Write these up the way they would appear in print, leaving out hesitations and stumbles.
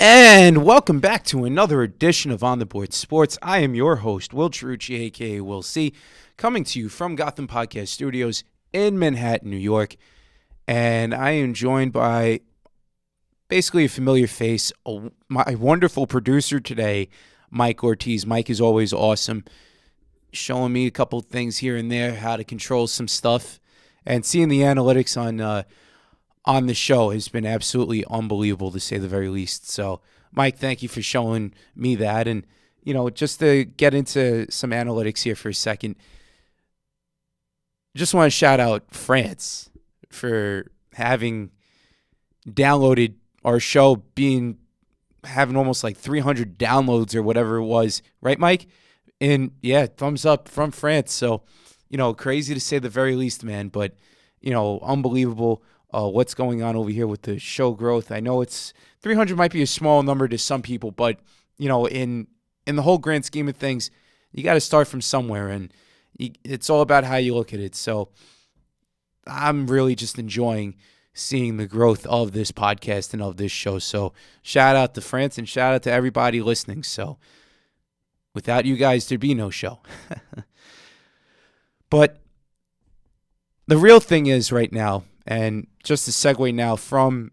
And welcome back to another edition of On the Board Sports. I am your host, Will Chiarucci, a.k.a. Will C., coming to you from Gotham Podcast Studios in Manhattan, New York. And I am joined by basically a familiar face, my wonderful producer today, Mike Ortiz. Mike is always awesome, showing me a couple things here and there, how to control some stuff. And seeing the analytics on the show has been absolutely unbelievable, to say the very least. So, Mike, thank you for showing me that. And, just to get into some analytics here for a second, just want to shout out France for having downloaded our show, having almost like 300 downloads or whatever it was. Right, Mike? And, yeah, thumbs up from France. So, crazy to say the very least, man. But, unbelievable. What's going on over here with the show growth. I know it's 300 might be a small number to some people, but in the whole grand scheme of things, you got to start from somewhere, and it's all about how you look at it. So I'm really just enjoying seeing the growth of this podcast and of this show. So shout out to France and shout out to everybody listening. So without you guys, there'd be no show. But the real thing is right now, and just to segue now from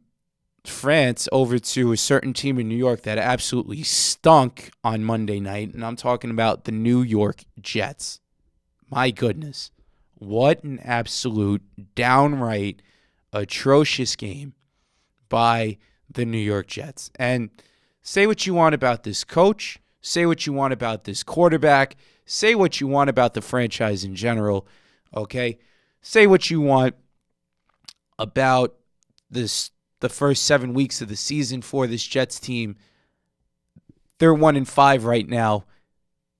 France over to a certain team in New York that absolutely stunk on Monday night, and I'm talking about the New York Jets. My goodness, what an absolute downright atrocious game by the New York Jets. And say what you want about this coach, say what you want about this quarterback, say what you want about the franchise in general, okay? Say what you want about the first 7 weeks of the season for this Jets team. They're 1-5 right now,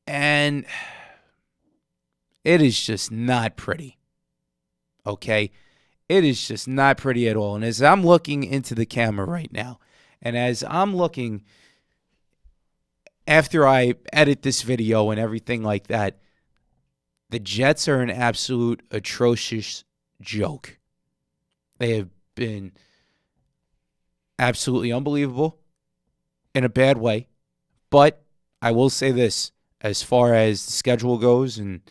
and it is just not pretty. Okay? It is just not pretty at all. And as I'm looking into the camera right now, and as I'm looking after I edit this video and everything like that, the Jets are an absolute atrocious joke. They have been absolutely unbelievable in a bad way. But I will say this, as far as the schedule goes, and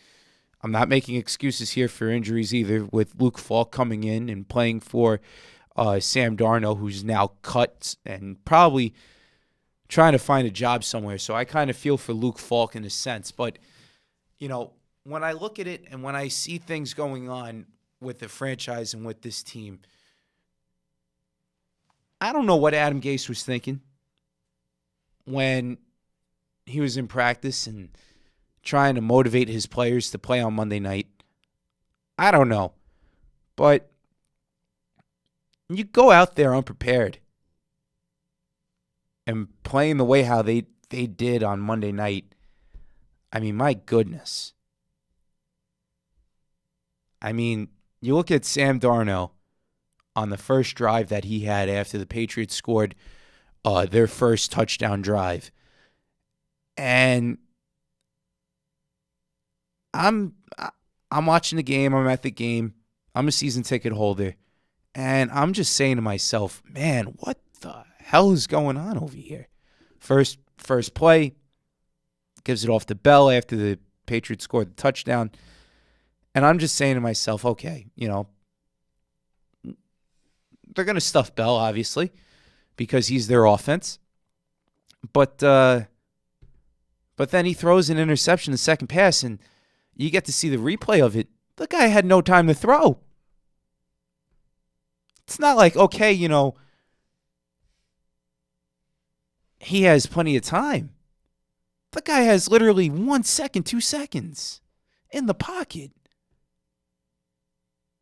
I'm not making excuses here for injuries either, with Luke Falk coming in and playing for Sam Darnold, who's now cut and probably trying to find a job somewhere. So I kind of feel for Luke Falk in a sense. But, when I look at it and when I see things going on with the franchise and with this team, I don't know what Adam Gase was thinking when he was in practice and trying to motivate his players to play on Monday night. I don't know. But you go out there unprepared and playing the way how they did on Monday night. I mean, my goodness. I mean, you look at Sam Darnold on the first drive that he had after the Patriots scored their first touchdown drive. And I'm watching the game. I'm at the game. I'm a season ticket holder. And I'm just saying to myself, man, what the hell is going on over here? First play, gives it off to Bell after the Patriots scored the touchdown. And I'm just saying to myself, okay, they're going to stuff Bell, obviously, because he's their offense. But then he throws an interception the second pass, and you get to see the replay of it. The guy had no time to throw. It's not like, okay, he has plenty of time. The guy has literally 1 second, 2 seconds in the pocket.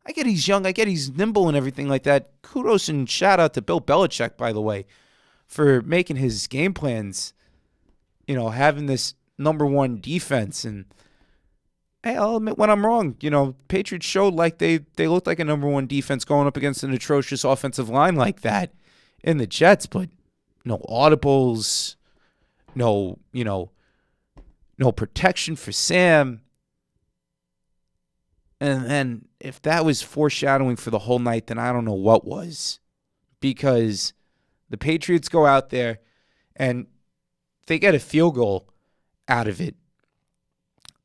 I get he's young. I get he's nimble and everything like that. Kudos and shout out to Bill Belichick, by the way, for making his game plans, having this number one defense. And hey, I'll admit when I'm wrong. Patriots showed like they looked like a number one defense going up against an atrocious offensive line like that in the Jets. But no audibles, no protection for Sam. And then if that was foreshadowing for the whole night, then I don't know what was. Because the Patriots go out there, And they get a field goal out of it.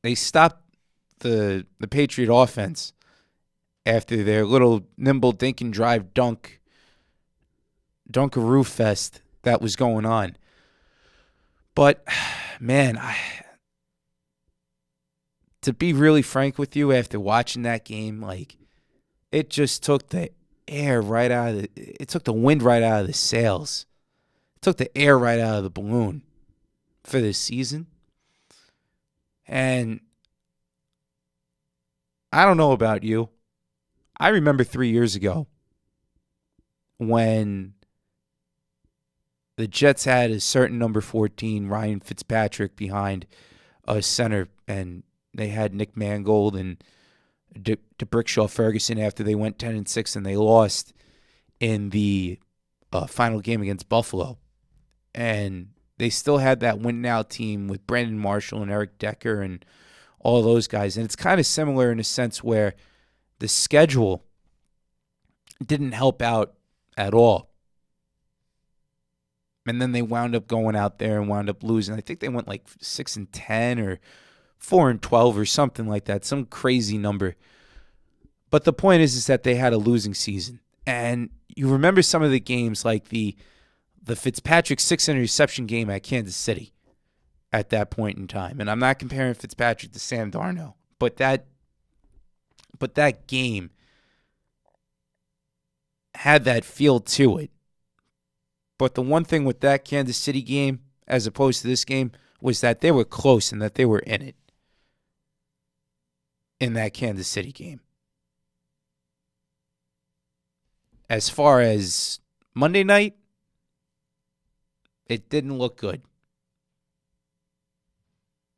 They stop the Patriot offense after their little nimble dink and drive dunkaroo fest that was going on. But, man, to be really frank with you, after watching that game, like, it just took the air right out of it took the wind right out of the sails. It took the air right out of the balloon for this season. And I don't know about you. I remember 3 years ago when the Jets had a certain number 14, Ryan Fitzpatrick, behind a center, and they had Nick Mangold and DeBrickshaw Ferguson after they went 10-6 and they lost in the final game against Buffalo. And they still had that win now team with Brandon Marshall and Eric Decker and all those guys. And it's kind of similar in a sense where the schedule didn't help out at all. And then they wound up going out there and wound up losing. I think they went like 6-10 or 4-12 or something like that, some crazy number. But the point is that they had a losing season. And you remember some of the games like the Fitzpatrick 6-interception game at Kansas City at that point in time. And I'm not comparing Fitzpatrick to Sam Darnold, but that game had that feel to it. But the one thing with that Kansas City game, as opposed to this game, was that they were close and that they were in it in that Kansas City game. As far as Monday night, it didn't look good.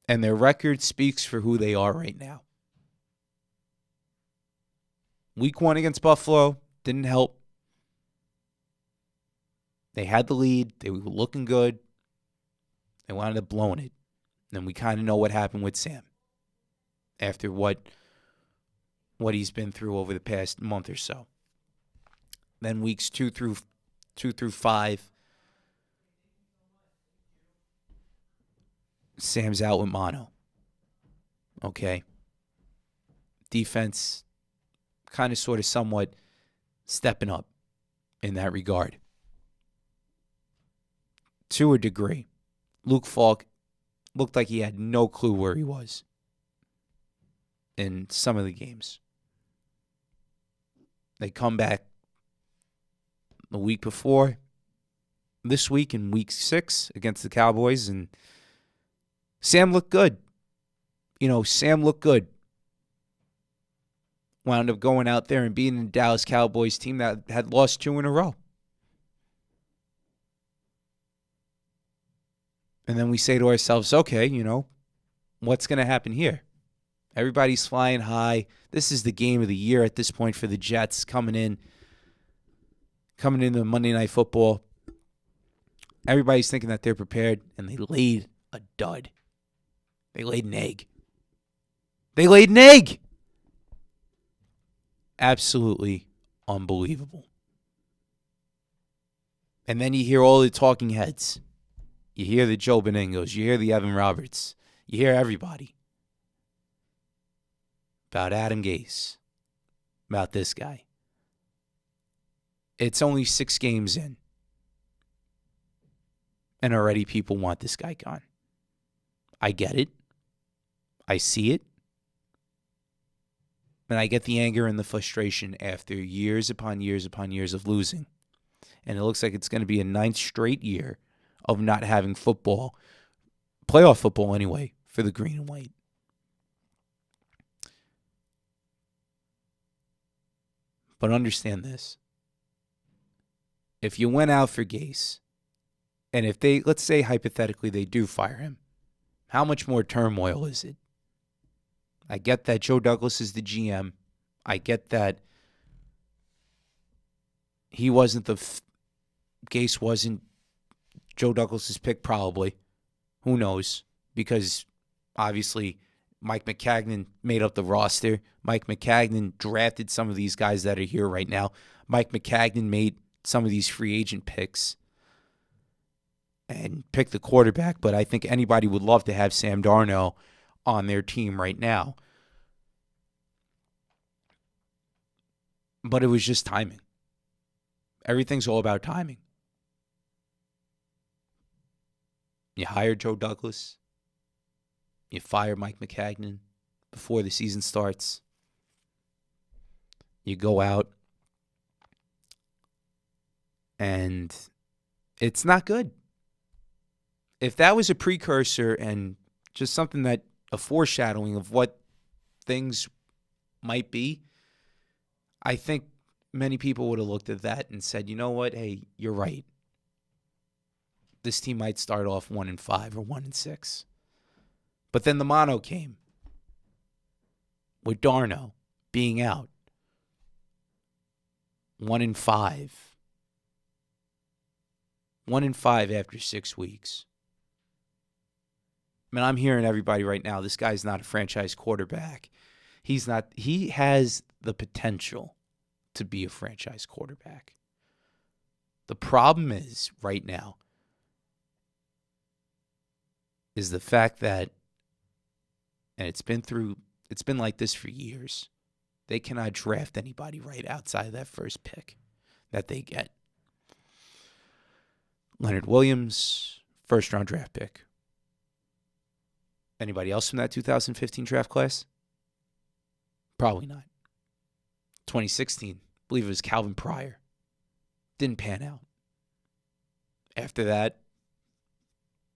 And their record speaks for who they are right now. Week 1 against Buffalo didn't help. They had the lead. They were looking good. They wound up blowing it. And we kind of know what happened with Sam after what he's been through over the past month or so. Then weeks 2 through 5, Sam's out with mono. Okay. Defense kind of sort of somewhat stepping up in that regard. To a degree. Luke Falk looked like he had no clue where he was in some of the games. They come back the week before, this week in week 6 against the Cowboys, and Sam looked good. Sam looked good. Wound up going out there and beating the Dallas Cowboys team that had lost 2 in a row. And then we say to ourselves, okay, what's going to happen here? Everybody's flying high. This is the game of the year at this point for the Jets coming into Monday Night Football. Everybody's thinking that they're prepared, and they laid a dud. They laid an egg. Absolutely unbelievable. And then you hear all the talking heads. You hear the Joe Beningos. You hear the Evan Roberts. You hear everybody about Adam Gase, about this guy. It's only 6 games in, and already people want this guy gone. I get it. I see it. And I get the anger and the frustration after years upon years upon years of losing. And it looks like it's going to be a 9th straight year of not having football, playoff football anyway, for the green and white. But understand this. If you went out for Gase, and if they, let's say hypothetically they do fire him, how much more turmoil is it? I get that Joe Douglas is the GM. I get that he wasn't Gase wasn't Joe Douglas's pick probably. Who knows? Because obviously Mike Maccagnan made up the roster. Mike Maccagnan drafted some of these guys that are here right now. Mike Maccagnan made some of these free agent picks. and pick the quarterback, but I think anybody would love to have Sam Darnold on their team right now. But it was just timing. Everything's all about timing. You hire Joe Douglas. You fire Mike McCagnon before the season starts. You go out. And it's not good. If that was a precursor and just something that, a foreshadowing of what things might be, I think many people would have looked at that and said, you know what? Hey, you're right. This team might start off 1-5 or 1-6. But then the mono came with Darno being out. 1-5. 1-5 after 6 weeks. I mean, I'm hearing everybody right now, this guy's not a franchise quarterback. He's not. He has the potential to be a franchise quarterback. The problem is, right now, is the fact that, and it's been like this for years, they cannot draft anybody right outside of that first pick that they get. Leonard Williams, first-round draft pick. Anybody else from that 2015 draft class? Probably not. 2016, I believe it was Calvin Pryor. Didn't pan out. After that,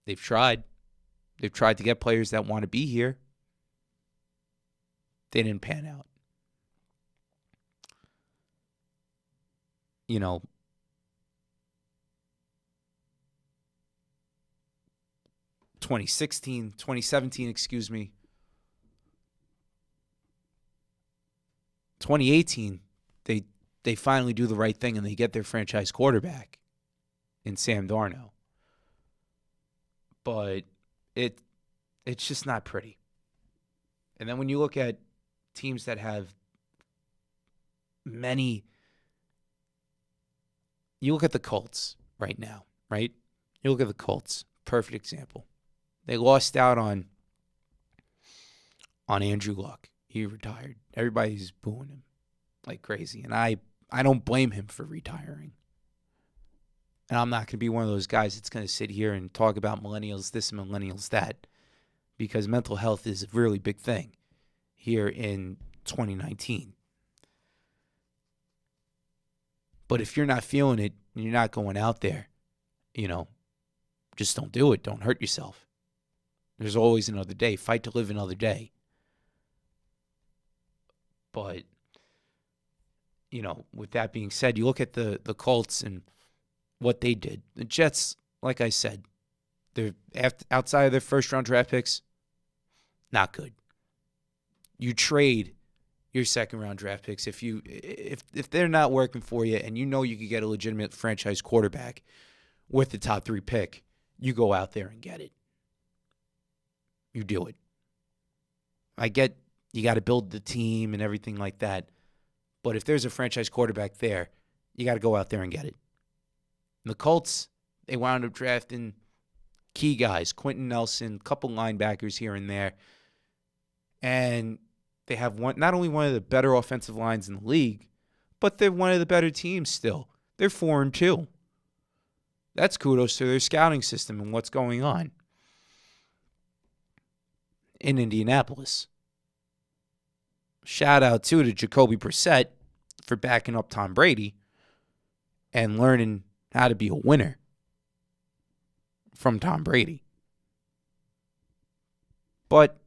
they've tried. They've tried to get players that want to be here. They didn't pan out. You know, 2017, 2018, they finally do the right thing and they get their franchise quarterback in Sam Darnold. But it's just not pretty. And then when you look at teams that have many, you look at the Colts right now, right? You look at the Colts, perfect example. They lost out on Andrew Luck. He retired. Everybody's booing him like crazy. And I don't blame him for retiring. And I'm not going to be one of those guys that's going to sit here and talk about millennials this and millennials that, because mental health is a really big thing here in 2019. But if you're not feeling it and you're not going out there, just don't do it. Don't hurt yourself. There's always another day. Fight to live another day. But, with that being said, you look at the Colts and what they did. The Jets, like I said, they're outside of their first-round draft picks, not good. You trade your second-round draft picks if they're not working for you and you could get a legitimate franchise quarterback with the top 3 pick, you go out there and get it. You do it. I get you got to build the team and everything like that. But if there's a franchise quarterback there, you got to go out there and get it. And the Colts, they wound up drafting key guys, Quentin Nelson, a couple linebackers here and there. And they have not only one of the better offensive lines in the league, but they're one of the better teams still. They're 4-2. That's kudos to their scouting system and what's going on in Indianapolis. Shout out to Jacoby Brissett for backing up Tom Brady and learning how to be a winner from Tom Brady. But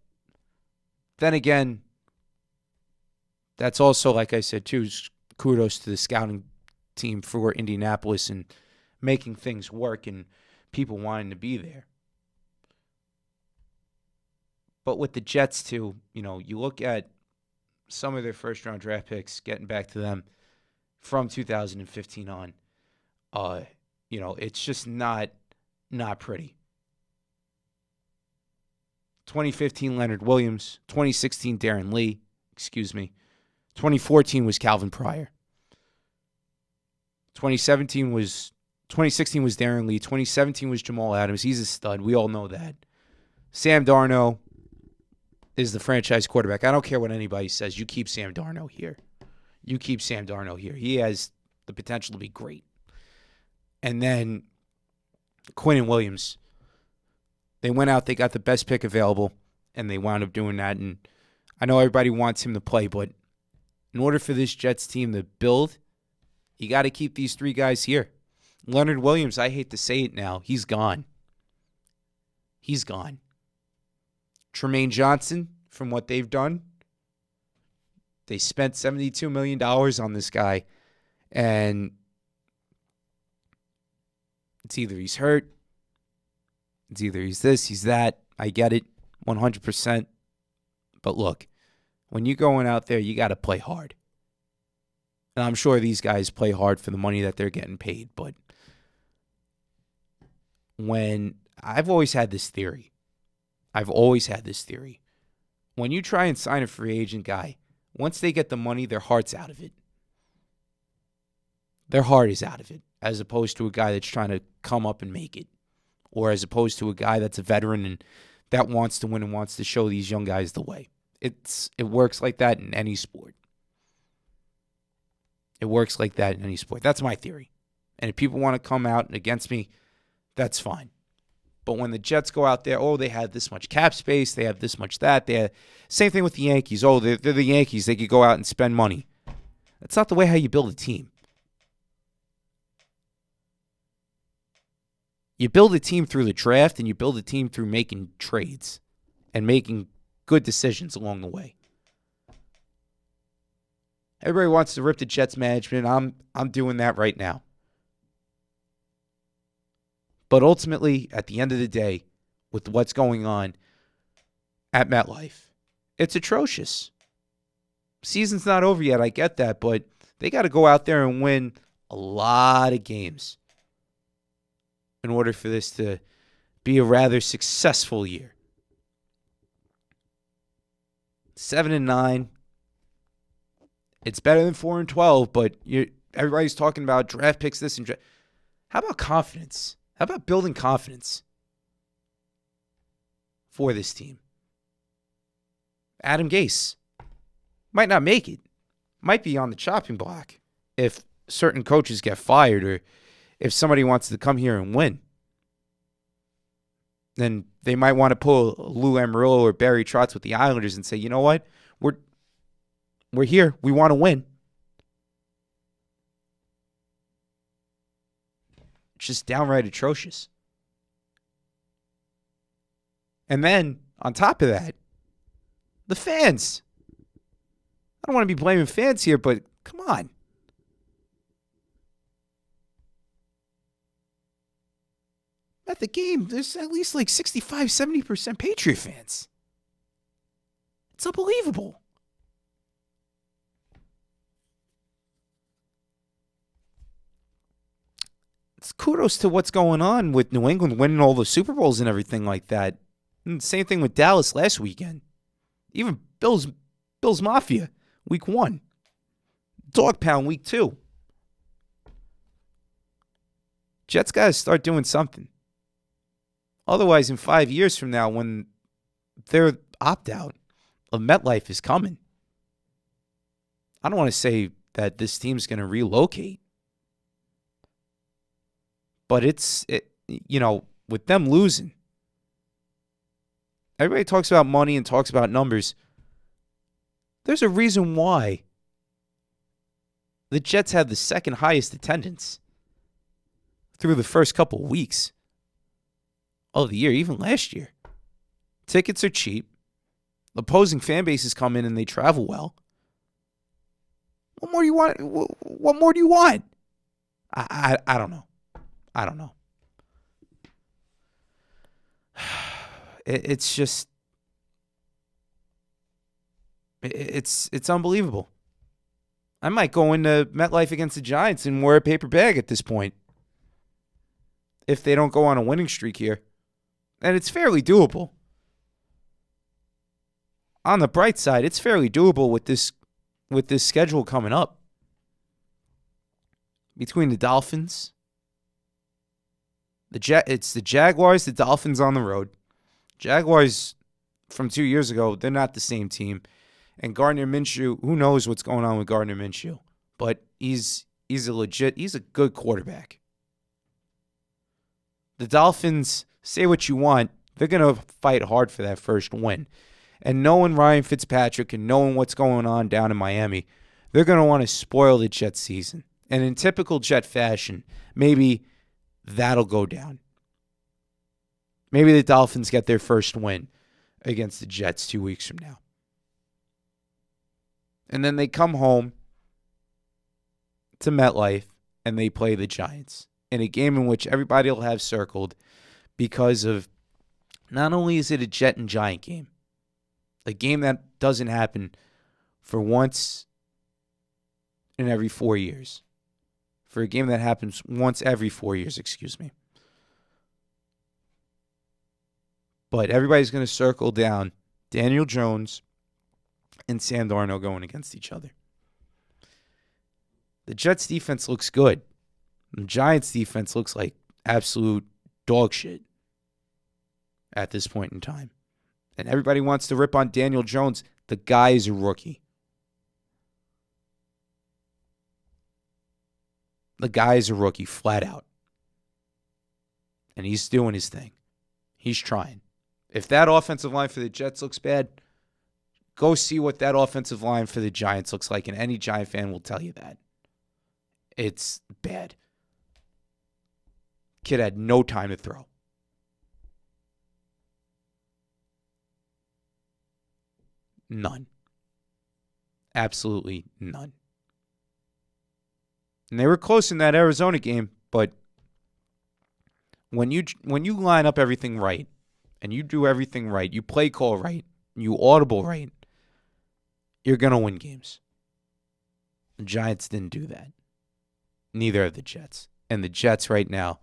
then again, that's also, like I said, too, kudos to the scouting team for Indianapolis and making things work and people wanting to be there. But with the Jets, too, you look at some of their first-round draft picks, getting back to them from 2015 on, it's just not pretty. 2015, Leonard Williams. 2016, Darren Lee. 2014 was Calvin Pryor. 2017 was 2016 was Darren Lee. 2017 was Jamal Adams. He's a stud. We all know that. Sam Darnold is the franchise quarterback. I don't care what anybody says. You keep Sam Darnold here. You keep Sam Darnold here. He has the potential to be great. And then Quinnen Williams. They went out, they got the best pick available, and they wound up doing that. And I know everybody wants him to play, but in order for this Jets team to build, you got to keep these three guys here. Leonard Williams, I hate to say it now, he's gone. He's gone. Tremaine Johnson, from what they've done, they spent $72 million on this guy, and it's either he's hurt, it's either he's this, he's that. I get it, 100%. But look, when you're going out there, you got to play hard. And I'm sure these guys play hard for the money that they're getting paid, but when I've always had this theory. When you try and sign a free agent guy, once they get the money, their heart's out of it. Their heart is out of it, as opposed to a guy that's trying to come up and make it, or as opposed to a guy that's a veteran and that wants to win and wants to show these young guys the way. It works like that in any sport. It works like that in any sport. That's my theory. And if people want to come out against me, that's fine. But when the Jets go out there, oh, they have this much cap space, they have this much that. Same thing with the Yankees. Oh, they're the Yankees. They could go out and spend money. That's not the way how you build a team. You build a team through the draft, and you build a team through making trades and making good decisions along the way. Everybody wants to rip the Jets management. I'm doing that right now. But ultimately, at the end of the day, with what's going on at MetLife, it's atrocious. Season's not over yet, I get that, but they got to go out there and win a lot of games in order for this to be a rather successful year. 7-9. It's better than 4-12, but everybody's talking about draft picks, this and draft. How about confidence? How about building confidence for this team? Adam Gase might not make it. Might be on the chopping block if certain coaches get fired or if somebody wants to come here and win. Then they might want to pull Lou Amarillo or Barry Trotz with the Islanders and say, you know what? We're here. We want to win. Just downright atrocious. And then, on top of that, the fans. I don't want to be blaming fans here, but come on. At the game, there's at least like 65, 70% Patriot fans. It's unbelievable. It's kudos to what's going on with New England winning all the Super Bowls and everything like that. And same thing with Dallas last weekend. Even Bills Mafia, week 1. Dog Pound, week 2. Jets got to start doing something. Otherwise, in 5 years from now, when their opt-out of MetLife is coming, I don't want to say that this team's going to relocate. But with them losing, everybody talks about money and talks about numbers. There's a reason why the Jets had the second highest attendance through the first couple of weeks of the year, even last year. Tickets are cheap. Opposing fan bases come in and they travel well. What more do you want? What more do you want? I don't know. I don't know. It's just, it's unbelievable. I might go into MetLife against the Giants and wear a paper bag at this point if they don't go on a winning streak here. And it's fairly doable. On the bright side, it's fairly doable with this schedule coming up. Between the Dolphins, It's the Jaguars, the Dolphins on the road. Jaguars from 2 years ago, they're not the same team. And Gardner Minshew, who knows what's going on with Gardner Minshew, but he's a good quarterback. The Dolphins, say what you want, they're going to fight hard for that first win. And knowing Ryan Fitzpatrick and knowing what's going on down in Miami, they're going to want to spoil the Jets season. And in typical Jet fashion, maybe that'll go down. Maybe the Dolphins get their first win against the Jets 2 weeks from now. And then they come home to MetLife and they play the Giants in a game in which everybody will have circled because of not only is it a Jet and Giant game, a game that doesn't happen for once in every 4 years. For a game that happens once every 4 years, But everybody's going to circle down Daniel Jones and Sam Darnold going against each other. The Jets defense looks good. The Giants defense looks like absolute dog shit at this point in time. And everybody wants to rip on Daniel Jones. The guy is a rookie. The guy is a rookie, flat out. And he's doing his thing. He's trying. If that offensive line for the Jets looks bad, go see what that offensive line for the Giants looks like, and any Giant fan will tell you that. It's bad. Kid had no time to throw. None. Absolutely none. And they were close in that Arizona game, but when you line up everything right, and you do everything right, you play call right, you audible right, you're going to win games. The Giants didn't do that. Neither of the Jets. And the Jets right now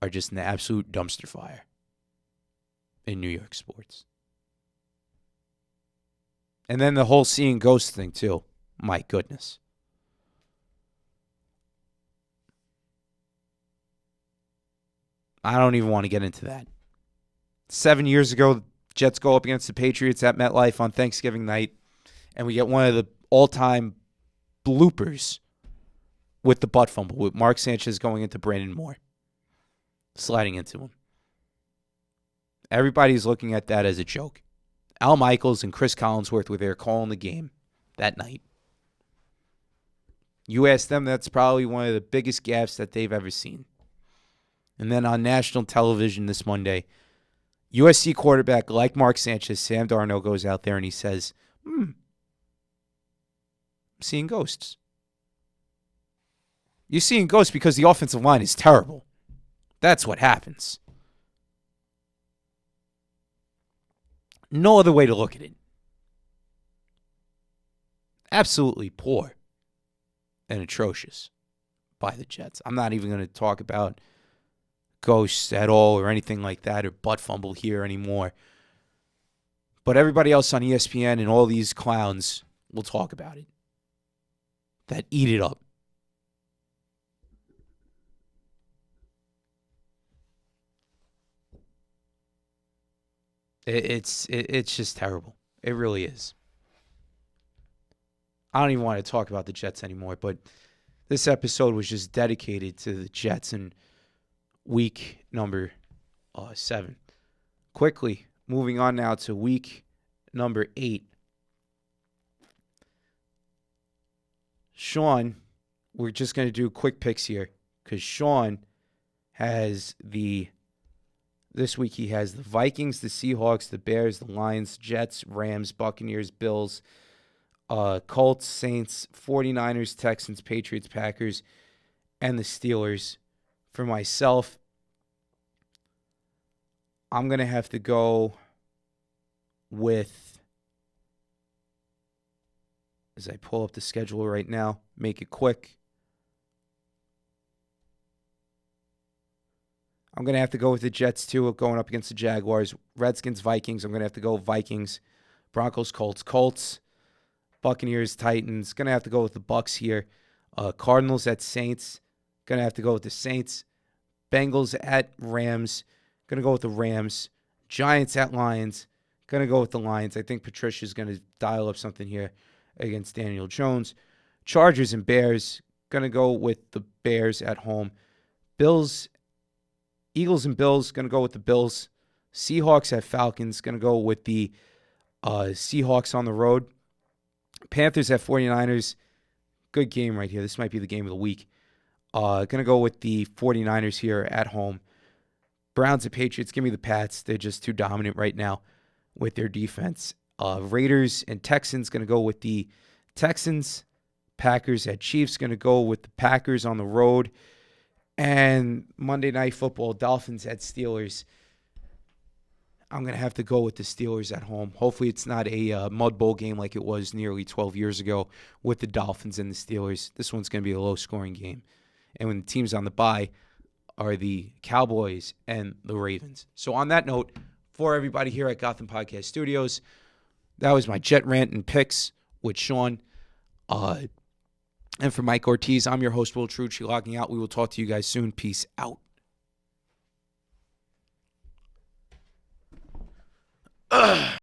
are just an absolute dumpster fire in New York sports. And then the whole seeing ghosts thing, too. My goodness. I don't even want to get into that. 7 years ago, Jets go up against the Patriots at MetLife on Thanksgiving night, and we get one of the all-time bloopers with the butt fumble, with Mark Sanchez going into Brandon Moore, sliding into him. Everybody's looking at that as a joke. Al Michaels and Chris Collinsworth were there calling the game that night. You ask them, that's probably one of the biggest gaffes that they've ever seen. And then on national television this Monday, USC quarterback like Mark Sanchez, Sam Darnold, goes out there and he says, I'm seeing ghosts. You're seeing ghosts because the offensive line is terrible. That's what happens. No other way to look at it. Absolutely poor and atrocious by the Jets. I'm not even going to talk about ghosts at all or anything like that or butt fumble here anymore. But everybody else on ESPN and all these clowns will talk about it. That eat it up. It's just terrible. It really is. I don't even want to talk about the Jets anymore, but this episode was just dedicated to the Jets in week number 7. Quickly, moving on now to week number 8. Sean, we're just going to do quick picks here because Sean has this week he has the Vikings, the Seahawks, the Bears, the Lions, Jets, Rams, Buccaneers, Bills, Colts, Saints, 49ers, Texans, Patriots, Packers, and the Steelers. For myself, I'm going to have to go with, as I pull up the schedule right now, make it quick. I'm going to have to go with the Jets, too, going up against the Jaguars. Redskins, Vikings. I'm going to have to go Vikings. Broncos, Colts. Buccaneers, Titans. Going to have to go with the Bucs here. Cardinals at Saints. Going to have to go with the Saints. Bengals at Rams. Going to go with the Rams. Giants at Lions. Going to go with the Lions. I think Patricia's going to dial up something here against Daniel Jones. Chargers and Bears. Going to go with the Bears at home. Eagles and Bills. Going to go with the Bills. Seahawks at Falcons. Going to go with the Seahawks on the road. Panthers at 49ers. Good game right here. This might be the game of the week. Going to go with the 49ers here at home. Browns at Patriots. Give me the Pats. They're just too dominant right now with their defense. Raiders and Texans. Going to go with the Texans. Packers at Chiefs. Going to go with the Packers on the road. And Monday Night Football. Dolphins at Steelers. I'm going to have to go with the Steelers at home. Hopefully it's not a mud bowl game like it was nearly 12 years ago with the Dolphins and the Steelers. This one's going to be a low-scoring game. And when the teams on the bye are the Cowboys and the Ravens. So on that note, for everybody here at Gotham Podcast Studios, that was my Jet Rant and Picks with Sean. And for Mike Ortiz, I'm your host, Will Chiarucci, logging out. We will talk to you guys soon. Peace out.